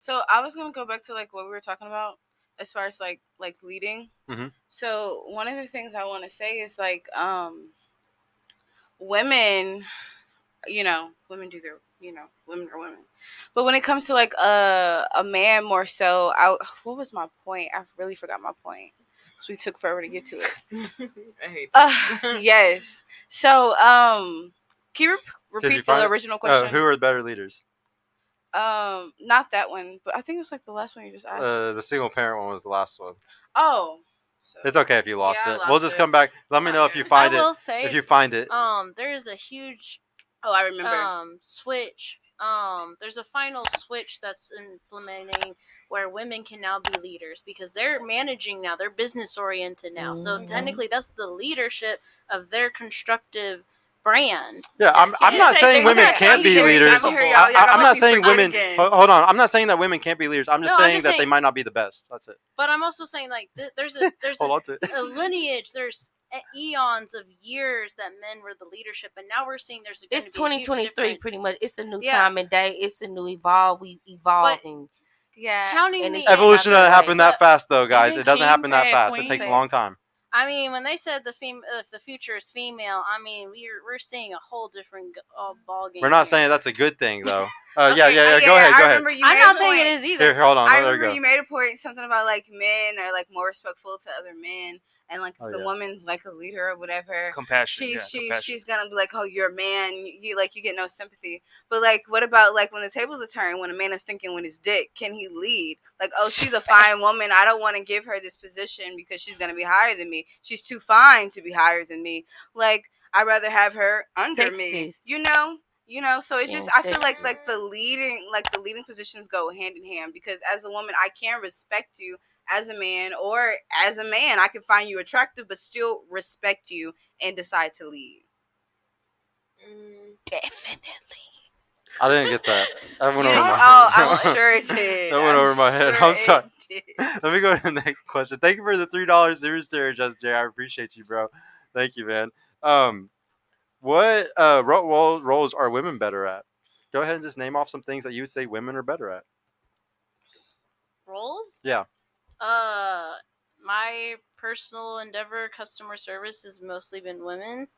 So I was gonna go back to like what we were talking about as far as like leading. Mm-hmm. So one of the things I want to say is like women, women do their, women are women. But when it comes to like a man more so, what was my point? I really forgot my point because we took forever to get to it. I hate yes. So can you repeat the original question? Who are the better leaders? Not that one, but I think it was like the last one you just asked. The single parent one was the last one. Oh. So, it's okay if you lost yeah, it. We'll just come back. Let me know if you find it. I will say, if you find it. There is a huge. Oh, I remember. Switch. There's a final switch that's implementing where women can now be leaders because they're managing now. They're business oriented now. So technically, that's the leadership of their constructive brand. Yeah, I'm not saying women can't be leaders. I'm not saying women. Hold on. I'm not saying that women can't be leaders. I'm just saying that they might not be the best. That's it. But I'm also saying like there's a lineage. There's eons of years that men were the leadership, and now we're seeing there's. It's 2023, pretty much. It's a new time and day. It's a new evolving. Yeah, counting the evolution doesn't happen that fast, though, guys. It doesn't happen that fast. It takes a long time. I mean, when they said if the future is female, I mean we're seeing a whole different ball game. We're not saying that's a good thing, though. Yeah. Go ahead. I'm not saying it is either. Here, hold on. I remember you made a point something about like men are like more respectful to other men, and like if the woman's like a leader or whatever, compassion. She's gonna be like, oh, you're a man. You get no sympathy. But like, what about like when the tables are turned, when a man is thinking with his dick, can he lead? Like, oh, she's a fine woman. I don't want to give her this position because she's gonna be higher than me. She's too fine to be higher than me. Like, I'd rather have her under me. So it's just I feel like the leading positions go hand in hand because as a woman I can respect you as a man, or as a man I can find you attractive but still respect you and decide to lead. Definitely. I didn't get that. That went over my head. Oh, I'm sure it did. That went over my head. I'm sorry. Let me go to the next question. Thank you for the $3 series there, Just Jay. I appreciate you, bro. Thank you, man. What roles are women better at? Go ahead and just name off some things that you would say women are better at. Roles? Yeah. My personal endeavor, customer service, has mostly been women,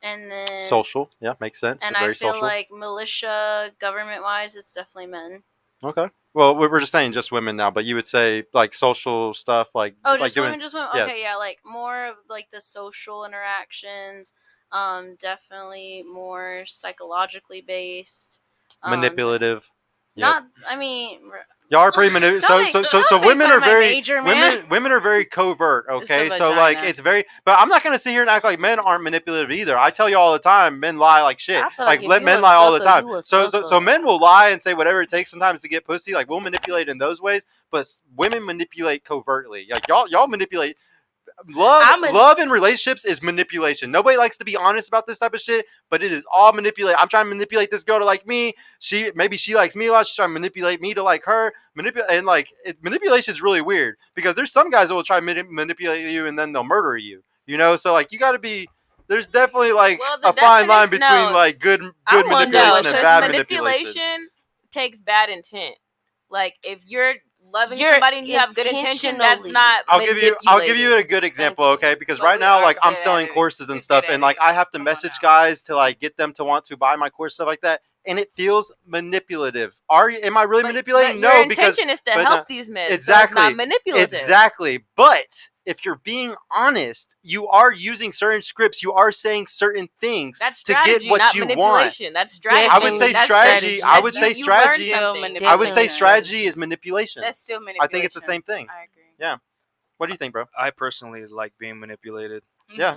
and then social. Yeah, makes sense. And I feel like militia, government-wise, it's definitely men. Okay. Well, we're just saying just women now, but you would say like social stuff, like just women. Okay, yeah, like more of like the social interactions. Definitely more psychologically based. Manipulative. Not, I mean, y'all are pretty manipulative. So women are very women are very covert. Okay, so like it's very. But I'm not gonna sit here and act like men aren't manipulative either. I tell you all the time, men lie like shit. Like let men lie all the time. So men will lie and say whatever it takes sometimes to get pussy. Like we'll manipulate in those ways, but women manipulate covertly. Like y'all manipulate. Love in relationships is manipulation. Nobody likes to be honest about this type of shit, but it is all manipulate. I'm trying to manipulate this girl to like me. Maybe she likes me a lot. She's trying to manipulate me to like her. Manipulation is really weird because there's some guys that will try to manipulate you and then they'll murder you. So like you got to be. There's definitely like a fine line between like good manipulation and bad manipulation. Takes bad intent. Like if you're loving somebody and you have good intention, that's not. I'll give you a good example, okay? Because right now, like I'm selling courses and stuff, and like I have to message guys to like get them to want to buy my course, stuff like that, and it feels manipulative. Am I really manipulating? No, because your intention is to help these men. Exactly, so it's not manipulative. Exactly, but if you're being honest, you are using certain scripts. You are saying certain things to get what you want. That's strategy. I would say strategy. I would say strategy. I would say strategy is manipulation. That's still manipulation. I think it's the same thing. I agree. Yeah. What do you think, bro? I personally like being manipulated. Yeah.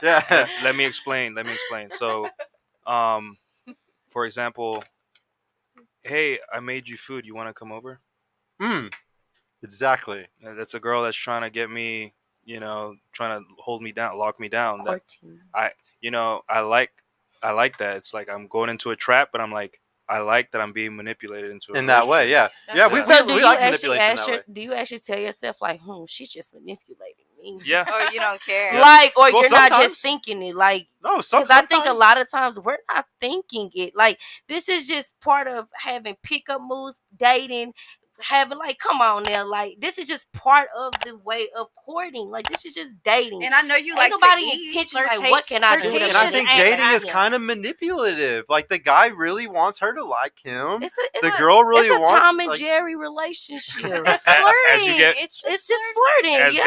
Yeah. Let me explain. So, for example, hey, I made you food. You want to come over? Exactly. That's a girl that's trying to get me, trying to hold me down, lock me down. I like that. It's like I'm going into a trap, but I'm like, I like that I'm being manipulated into in that way. Yeah. Yeah. We so like manipulation that way. do you actually tell yourself like, she's just manipulating me. Yeah. Or you don't care. Like, or you're not just thinking it. Like, no, because I think a lot of times we're not thinking it. Like, this is just part of having pickup moves, dating, having, like, come on now, like, this is just part of the way of courting. Like, this is just dating. And I know you Ain't like nobody to eat. intentionally like, what can I do? And I think dating is kind of manipulative. Like, the guy really wants her to like him. The girl really wants. It's a Tom and Jerry relationship. It's flirting. It's just flirting.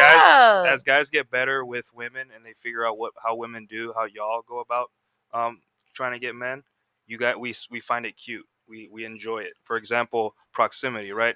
As guys get better with women and they figure out how women do, how y'all go about trying to get men, we find it cute. We enjoy it. For example, proximity, right?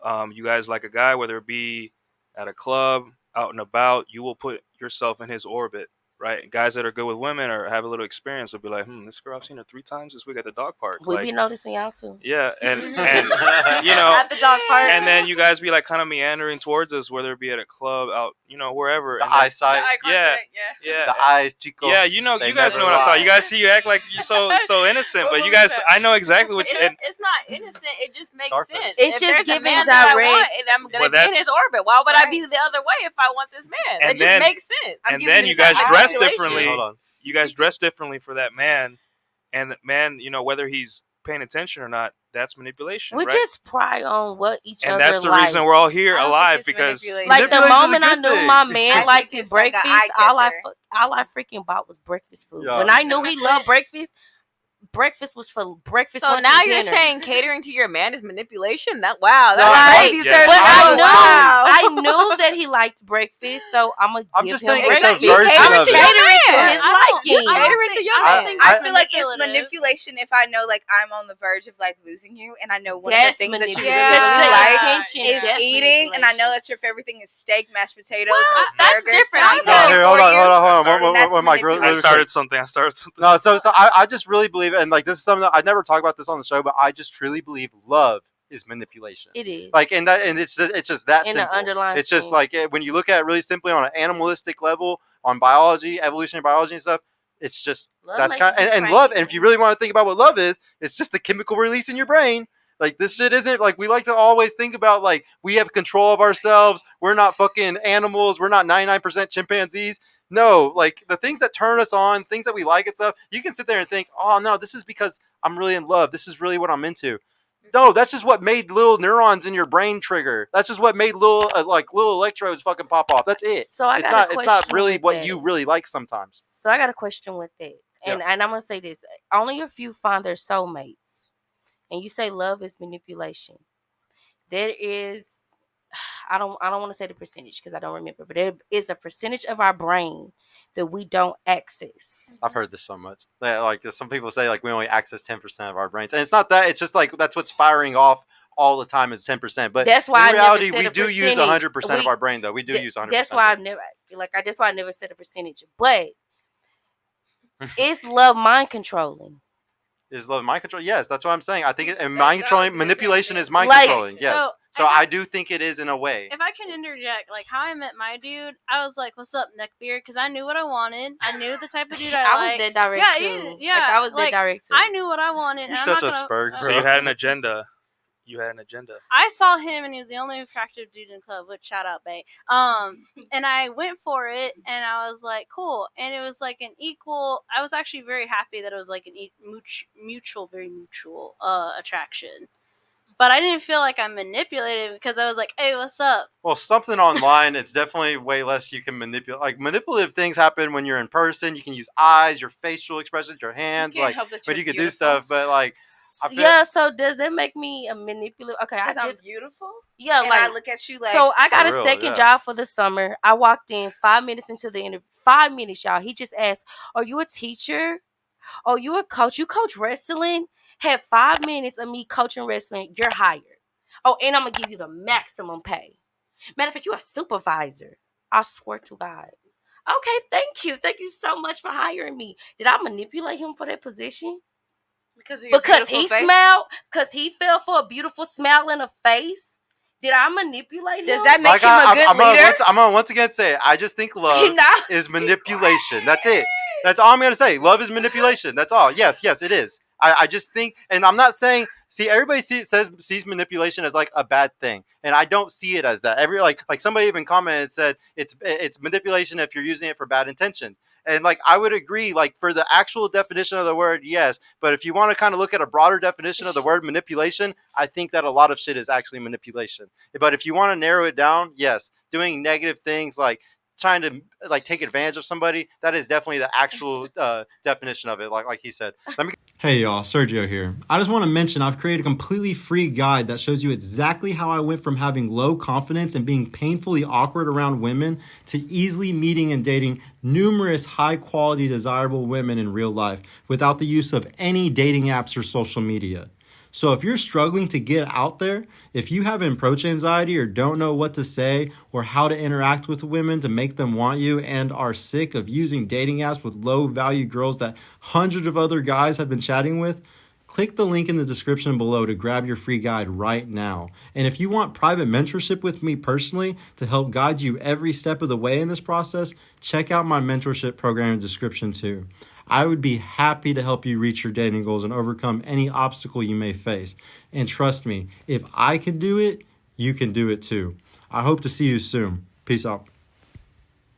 You guys like a guy, whether it be at a club, out and about, you will put yourself in his orbit, right? Guys that are good with women or have a little experience will be like, this girl, I've seen her 3 times this week at the dog park. We be noticing y'all too. Yeah, and you know, at the dog park, and then you guys be like kind of meandering towards us, whether it be at a club, out, wherever. The eyesight, yeah, the eyes, Chico. Yeah, you guys know what I'm talking. You guys see, you act like you're so innocent, but you guys, I know exactly what you. It's not innocent. It just makes sense. It's just giving direct. And I'm gonna be in his orbit. Why would I be the other way if I want this man? It just makes sense. And then you guys dress differently. You guys dress differently for that man, and the man, whether he's paying attention or not, that's manipulation. We just pry on what each other and that's the likes. reason we're all here alive, because like the moment I knew my man liked his breakfast, all I freaking bought was breakfast food. Yeah. When I knew he loved breakfast was for breakfast. So now you're saying catering to your man is manipulation? That's right. I knew that he liked breakfast, so I'm gonna give just him saying breakfast. it's a version of it. Catering to his liking. I feel like it's manipulation if I know, like, I'm on the verge of, like, losing you, and I know one of the things that you really like is eating, and I know that your favorite thing is steak, mashed potatoes, and asparagus. That's different. Hold on, Mike. I started something. No, so I just really believe, and like this is something that I never talk about this on the show, but I just truly believe love is manipulation. It is. Like, and it's just that simple. Underlying it's just like when you look at it really simply on an animalistic level, on biology, evolutionary biology and stuff. It's just that's kind of, and love. And if you really want to think about what love is, it's just the chemical release in your brain. Like, this shit isn't like, we like to always think about like we have control of ourselves. We're not fucking animals. We're not 99% chimpanzees. No, like the things that turn us on, things that we like and stuff, you can sit there and think, oh no, this is because I'm really in love. This is really what I'm into. No, that's just what made little neurons in your brain trigger. That's just what made little electrodes fucking pop off. That's it. So I got it's not really what you really like sometimes. So I got a question with that. And I'm gonna say this. Only a few find their soulmates. And you say love is manipulation. There is, I don't want to say the percentage because I don't remember, but there is a percentage of our brain that we don't access. I've heard this so much. Like some people say, like we only access 10% of our brains, and it's not that. It's just like that's what's firing off all the time is 10%. But that's why in reality, we do use 100% of our brain, though. We do use 100%. That's why that's why I never said a percentage. But is love mind controlling? Is love mind control? Yes, that's what I'm saying. I think mind controlling, manipulation is mind controlling. Yes. So I do think it is in a way. If I can interject, like how I met my dude, I was like, "What's up, neckbeard?" Because I knew what I wanted. I knew the type of dude I was that direct too. I was that direct too. I knew what I wanted. You're such a spurg. So you had an agenda. I saw him, and he was the only attractive dude in the club. Which shout out, bae. And I went for it, and I was like, cool. And it was like an equal. I was actually very happy that it was like an very mutual attraction. But I didn't feel like I manipulated because I was like, hey, what's up? Well, something online, it's definitely way less you can manipulate. Like, manipulative things happen when you're in person. You can use eyes, your facial expressions, your hands. Like, but you can do stuff. But, like, so does that make me a manipulative? Okay, I'm beautiful. Yeah, and like, I look at you like. So I got a second job for the summer. I walked in 5 minutes into the interview. 5 minutes, y'all. He just asked, are you a teacher? Oh, you a coach? You coach wrestling? Had 5 minutes of me coaching wrestling. You're hired. Oh, and I'm going to give you the maximum pay. Matter of fact, you're a supervisor. I swear to God. Okay, thank you. Thank you so much for hiring me. Did I manipulate him for that position? Because he smiled? Because he fell for a beautiful smile in a face? Did I manipulate him? Does that make him a good leader? I'm going to once again say it. I just think love is manipulation. That's it. That's all I'm going to say. Love is manipulation. That's all. Yes, it is. I just think, and I'm not saying see, everybody sees manipulation as like a bad thing, and I don't see it as that. Like somebody even commented and said it's manipulation if you're using it for bad intentions. And like I would agree, like for the actual definition of the word, yes. But if you want to kind of look at a broader definition of the word manipulation, I think that a lot of shit is actually manipulation. But if you want to narrow it down, yes, doing negative things like trying to like take advantage of somebody, that is definitely the actual definition of it. Like he said. Hey y'all, Sergio here. I just want to mention I've created a completely free guide that shows you exactly how I went from having low confidence and being painfully awkward around women to easily meeting and dating numerous high quality desirable women in real life without the use of any dating apps or social media. So if you're struggling to get out there, if you have approach anxiety or don't know what to say or how to interact with women to make them want you and are sick of using dating apps with low value girls that hundreds of other guys have been chatting with, click the link in the description below to grab your free guide right now. And if you want private mentorship with me personally to help guide you every step of the way in this process, check out my mentorship program in the description too. I would be happy to help you reach your dating goals and overcome any obstacle you may face. And trust me, if I can do it, you can do it too. I hope to see you soon. Peace out.